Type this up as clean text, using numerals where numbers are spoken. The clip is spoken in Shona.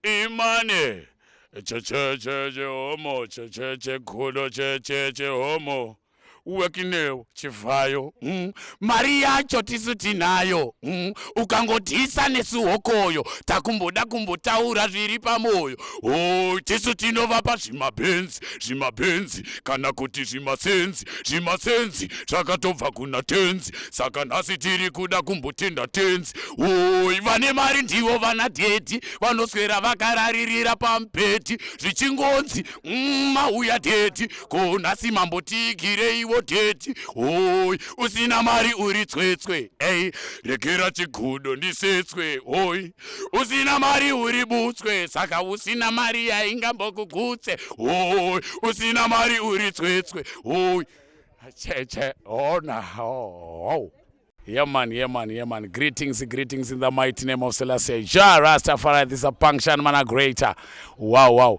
imane che homo che kudo che homo Wicknell chivayo mari yacho tisu tinayo ukangotisa nesuhokoyo takumboda kumbotaura zviri pamoyo tisu tinovapa zvimapenzi kana kuti zvimasenzi zvakatobva kuna tenzi saka nhasi tiri kuda kumbotenda tenzi vane mari ndivo vana dheti vanoswera vakararirira pamupeti zvichingonzi mauya dheti ko nhasi mambotiigireiwo dheti usina mari uri tswetswe regera Chigudo ndisetswe usina mari uri butswe saka usina mari yaingambokugutse usina mari uri tswetswe cheche Yeah man. Greetings in the mighty name of Selassie. Jah Rastafari, this is a function man a greater. Wow.